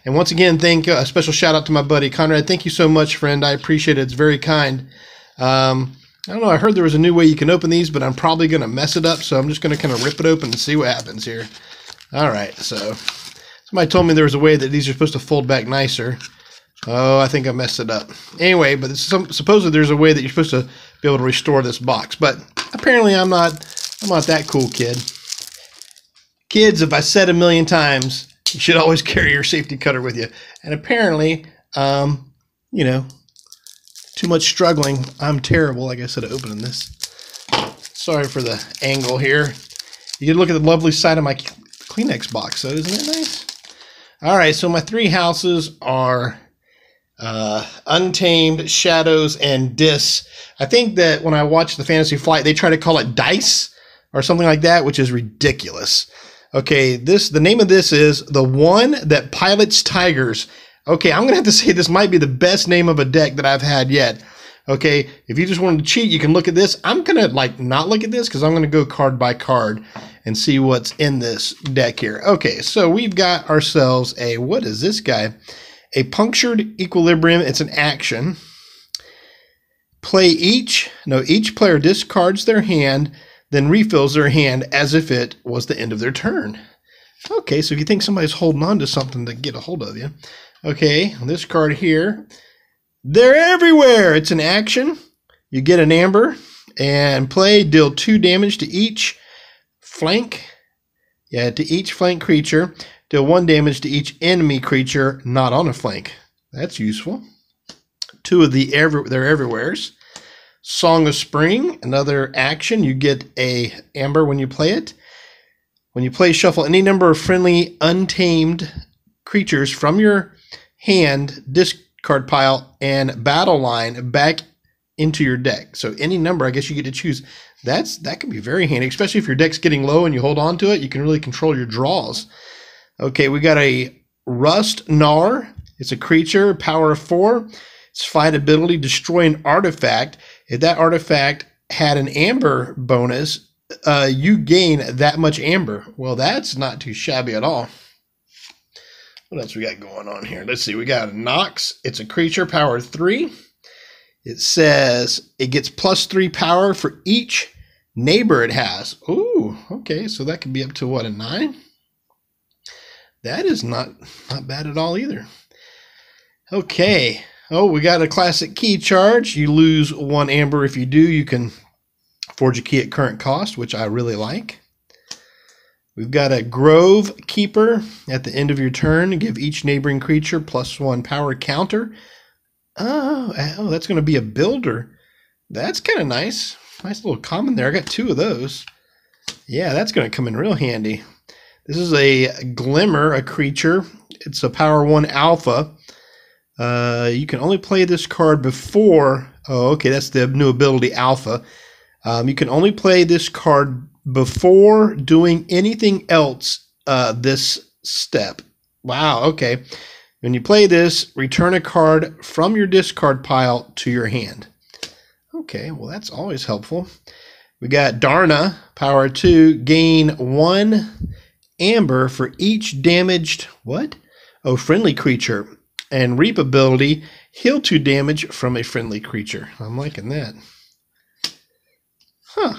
And once again, a special shout out to my buddy Conrad. Thank you so much, friend. I appreciate it. It's very kind. I don't know. I heard there was a new way you can open these, but I'm probably going to mess it up. So I'm just going to kind of rip it open and see what happens here. All right. So somebody told me there was a way that these are supposed to fold back nicer. Oh, I think I messed it up. Anyway, but supposedly there's a way that you're supposed to be able to restore this box. But apparently I'm not that cool, kid. Kids, if I said 1,000,000 times, you should always carry your safety cutter with you. And apparently, you know, too much struggling. I'm terrible, like I said, at opening this. Sorry for the angle here. You can look at the lovely side of my Kleenex box, though. Isn't it nice? All right, so my 3 houses are Untamed, Shadows, and Dis. I think that when I watch the Fantasy Flight, they try to call it Dice or something like that, which is ridiculous. Okay, the name of this is The One That Pilots Tigers. Okay, I'm going to have to say this might be the best name of a deck that I've had yet. Okay, if you just wanted to cheat, you can look at this. I'm going to not look at this because I'm going to go card by card and see what's in this deck here. Okay, so we've got ourselves what is this guy? A Punctured Equilibrium. It's an action. Each player discards their hand, then refills their hand as if it was the end of their turn. Okay, so if you think somebody's holding on to something to get a hold of you. Okay, this card here, they're everywhere. It's an action. You get an amber and deal 2 damage to each flank. Yeah, to each flank creature. Deal 1 damage to each enemy creature not on a flank. That's useful. 2 of they're everywheres. Song of Spring, another action. You get a amber when you play it. When you play, shuffle any number of friendly untamed creatures from your hand, discard pile, and battle line back into your deck. So any number, I guess you get to choose. That can be very handy, especially if your deck's getting low and you hold on to it. You can really control your draws. Okay, we got a Rust Gnar. It's a creature, power of 4. Its fight ability, destroy an artifact. If that artifact had an amber bonus, you gain that much amber. Well, that's not too shabby at all. What else we got going on here? Let's see. We got a Nox. It's a creature, power 3. It says it gets +3 power for each neighbor it has. Ooh, okay. So that could be up to what, a 9? That is not bad at all either. Okay. Oh, we got a classic key charge. You lose 1 amber. If you do, you can forge a key at current cost, which I really like. We've got a Grove Keeper. At the end of your turn, give each neighboring creature +1 power counter. Oh, that's going to be a builder. That's kind of nice. Nice little common there. I got 2 of those. Yeah, that's going to come in real handy. This is a Glimmer, a creature. It's a power 1 alpha. You can only play this card before... Oh, okay, that's the new ability Alpha. You can only play this card before doing anything else this step. Wow, okay. When you play this, return a card from your discard pile to your hand. Okay, well, that's always helpful. We got Darna, power 2, gain 1 amber for each damaged... What? Oh, friendly creature. And Reap ability, heal 2 damage from a friendly creature. I'm liking that. Huh.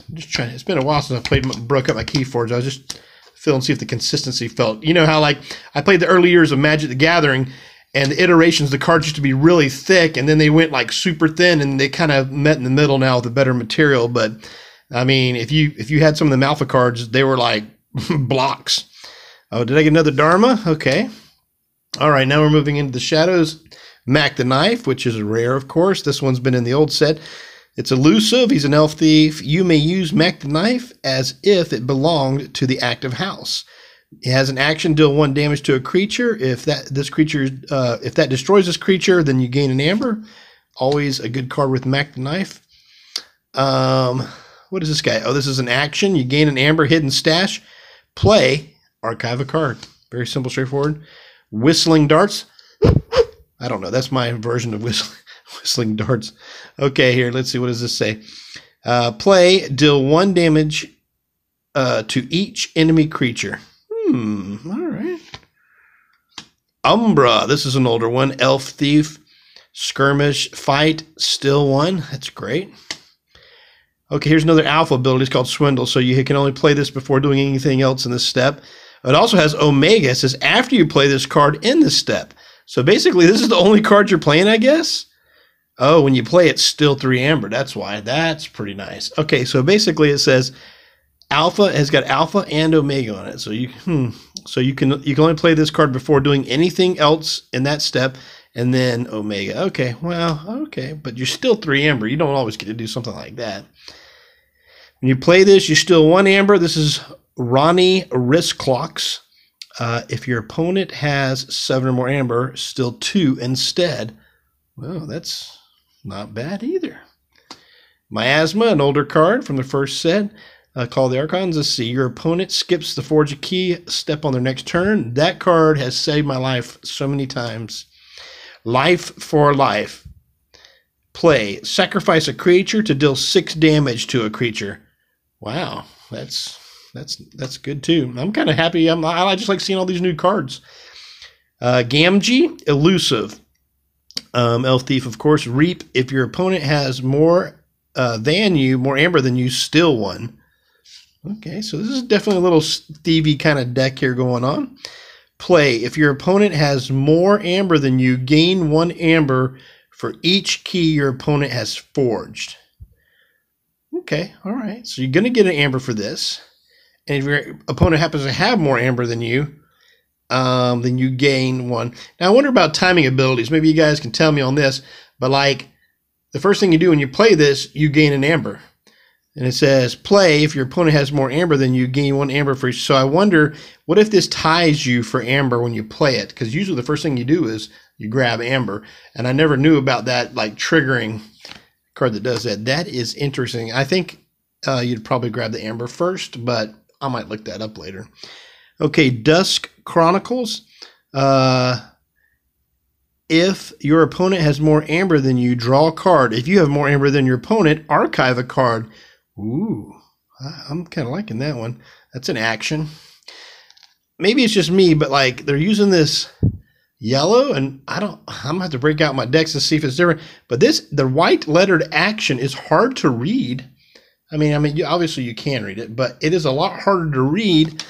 I'm just trying. It's been a while since I broke up my Keyforge. I was just feeling, see if the consistency felt. You know how, like, I played the early years of Magic the Gathering, and the iterations, the cards used to be really thick, and then they went like super thin, and they kind of met in the middle now with a better material. But I mean, if you had some of the Alpha cards, they were like blocks. Oh, did I get another Dharma? Okay. All right, now we're moving into the Shadows. Mac the Knife, which is a rare, of course. This one's been in the old set. It's elusive. He's an elf thief. You may use Mac the Knife as if it belonged to the active house. It has an action, deal 1 damage to a creature. If that destroys this creature, then you gain an amber. Always a good card with Mac the Knife. What is this guy? Oh, this is an action. You gain an amber, hidden stash. Play, archive a card. Very simple, straightforward. Whistling Darts. I don't know. That's my version of whistling darts. Okay, here. Let's see. What does this say? Play, deal 1 damage to each enemy creature. All right. Umbra. This is an older one. Elf Thief. Skirmish. Fight. Still one. That's great. Okay, here's another alpha ability. It's called Swindle. So you can only play this before doing anything else in this step. It also has Omega. It says after you play this card in this step. So basically, this is the only card you're playing, I guess. Oh, when you play it, still 3 amber. That's why. That's pretty nice. Okay, so basically it says alpha has got alpha and omega on it. So you can only play this card before doing anything else in that step, and then omega. Okay, well, okay, but you're still 3 amber. You don't always get to do something like that. When you play this, you're still 1 amber. This is Ronnie Wrist Clocks. If your opponent has 7 or more amber, still 2 instead. Well, that's not bad either. Miasma, an older card from the first set. Call the Archons. Let's see. Your opponent skips the Forge a Key step on their next turn. That card has saved my life so many times. Life for life. Play. Sacrifice a creature to deal 6 damage to a creature. Wow, that's good too. I'm kind of happy. I just like seeing all these new cards. Gamgee, Elusive. Elf Thief, of course. Reap. If your opponent has more amber than you, still 1. Okay, so this is definitely a little thievy kind of deck here going on. Play. If your opponent has more amber than you, gain 1 amber for each key your opponent has forged. Okay, all right. So you're going to get an amber for this. And if your opponent happens to have more amber than you, then you gain 1. Now, I wonder about timing abilities. Maybe you guys can tell me on this. But, like, the first thing you do when you play this, you gain an amber. And it says, play, if your opponent has more amber than you, gain 1 amber for each. So I wonder, what if this ties you for amber when you play it? Because usually the first thing you do is you grab amber. And I never knew about that, like, triggering card that does that. That is interesting. I think you'd probably grab the amber first, but I might look that up later. Okay, Dusk Chronicles. If your opponent has more amber than you, draw a card. If you have more amber than your opponent, archive a card. Ooh, I'm kind of liking that one. That's an action. Maybe it's just me, but like they're using this yellow, and I'm gonna have to break out my decks to see if it's different. But the white lettered action is hard to read. I mean, obviously you can read it, but it is a lot harder to read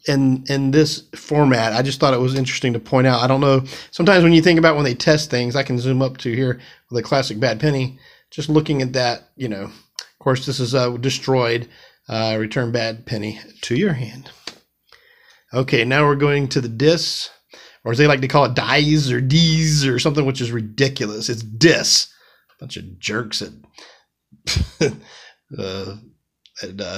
in this format. I just thought it was interesting to point out. I don't know. Sometimes when you think about when they test things, I can zoom up to here with a classic bad penny. Just looking at that, you know. Of course, this is destroyed. Return bad penny to your hand. Okay, now we're going to the dis, or as they like to call it, dies or D's or something, which is ridiculous. It's dis. Bunch of jerks at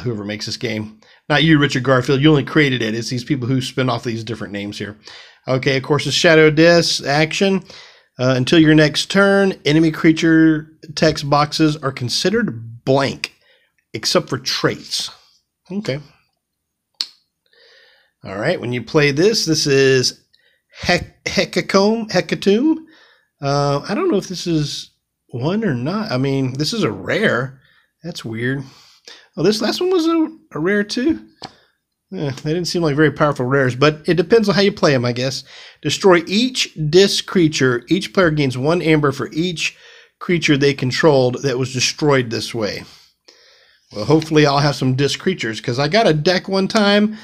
whoever makes this game. Not you, Richard Garfield. You only created it. It's these people who spin off these different names here. Okay, of course, it's Shadow Dis action. Until your next turn, enemy creature text boxes are considered blank, except for traits. Okay. All right, when you play this is Hecatomb. I don't know if this is one or not. I mean, this is a rare. That's weird. Oh, this last one was a rare too? They didn't seem like very powerful rares, but it depends on how you play them, I guess. Destroy each disc creature. Each player gains 1 amber for each creature they controlled that was destroyed this way. Well, hopefully I'll have some disc creatures, because I got a deck one time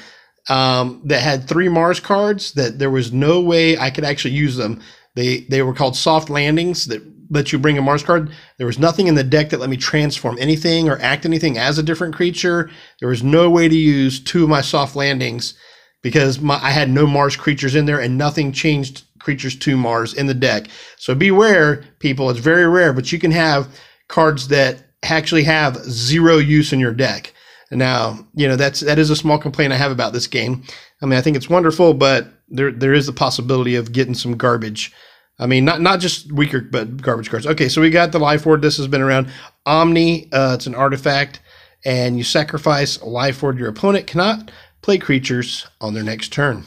that had 3 Mars cards that there was no way I could actually use them. They were called soft landings that let you bring a Mars card. There was nothing in the deck that let me transform anything or act anything as a different creature. There was no way to use 2 of my soft landings because I had no Mars creatures in there, and nothing changed creatures to Mars in the deck. So beware, people. It's very rare, but you can have cards that actually have 0 use in your deck. Now, you know, that is a small complaint I have about this game. I mean, I think it's wonderful, but there is the possibility of getting some garbage. I mean, not just weaker, but garbage cards. Okay, so we got the Life Ward. This has been around. Omni, it's an artifact, and you sacrifice a Life Ward. Your opponent cannot play creatures on their next turn.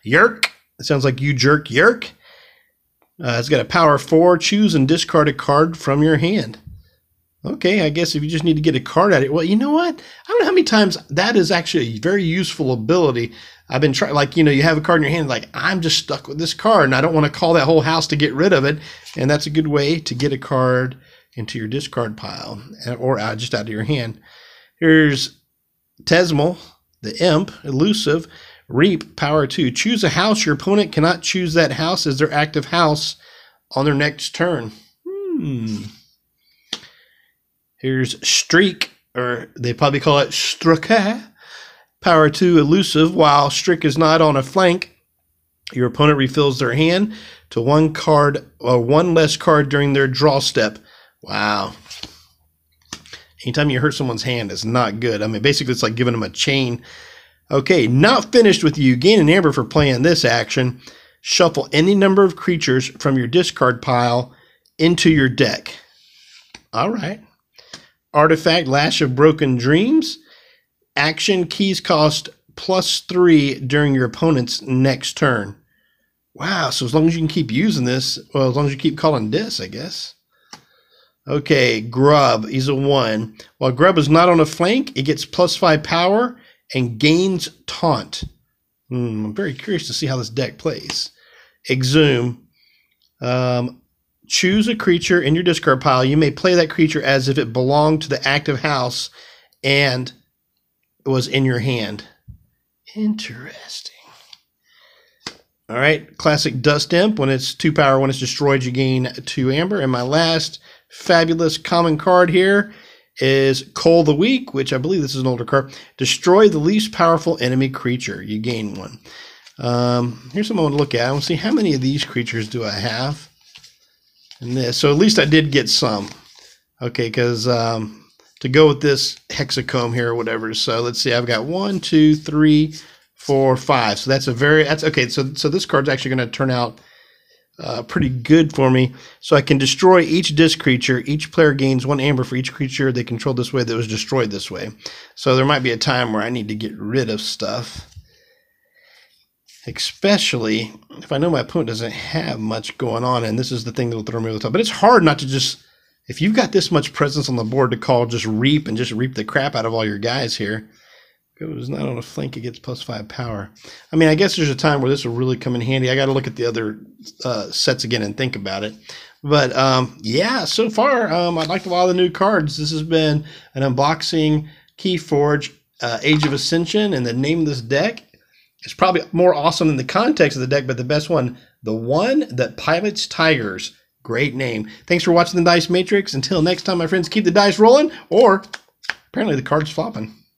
Yerk. It sounds like you jerk Yerk. It's got a power 4. Choose and discard a card from your hand. Okay, I guess if you just need to get a card at it. Well, you know what? I don't know how many times that is actually a very useful ability. I've been trying, like, you have a card in your hand, like, I'm just stuck with this card, and I don't want to call that whole house to get rid of it. And that's a good way to get a card into your discard pile, or just out of your hand. Here's Tesmal, the Imp, Elusive, Reap, Power 2. Choose a house. Your opponent cannot choose that house as their active house on their next turn. Here's Streak, or they probably call it Struka. Power 2, Elusive. While Strick is not on a flank, your opponent refills their hand to one card or one less card during their draw step. Wow. Anytime you hurt someone's hand, it's not good. I mean, basically, it's like giving them a chain. Okay, not finished with you. Gain an amber for playing this action. Shuffle any number of creatures from your discard pile into your deck. All right. Artifact, Lash of Broken Dreams. Action, keys cost +3 during your opponent's next turn. Wow, so as long as you can keep using this, well, as long as you keep calling this, I guess. Okay, Grub, he's a 1. While Grub is not on a flank, it gets +5 power and gains Taunt. I'm very curious to see how this deck plays. Exhume. Choose a creature in your discard pile. You may play that creature as if it belonged to the active house and was in your hand. Interesting. All right, classic Dust Imp. When it's 2 power, when it's destroyed, you gain 2 amber. And my last fabulous common card here is Coal the Weak, which I believe this is an older card. Destroy the least powerful enemy creature. You gain 1. Here's something I want to look at. I want to see how many of these creatures do I have. And this, so at least I did get some. Okay, because to go with this hexacomb here or whatever. So let's see, I've got 1, 2, 3, 4, 5. So that's okay. So this card's actually going to turn out pretty good for me. So I can destroy each disc creature. Each player gains 1 amber for each creature they control this way that was destroyed this way. So there might be a time where I need to get rid of stuff. Especially if I know my opponent doesn't have much going on, and this is the thing that will throw me over the top. But it's hard not to just, if you've got this much presence on the board, to call just reap and just reap the crap out of all your guys here. If it was not on a flank, it gets +5 power. I mean, I guess there's a time where this will really come in handy. I got to look at the other sets again and think about it. But yeah, so far I liked a lot of the new cards. This has been an unboxing Keyforge Age of Ascension, and the name of this deck is probably more awesome than the context of the deck, but the best one, the one that pilots tigers. Great name. Thanks for watching the Dice Matrix. Until next time, my friends, keep the dice rolling, or apparently the card's flopping.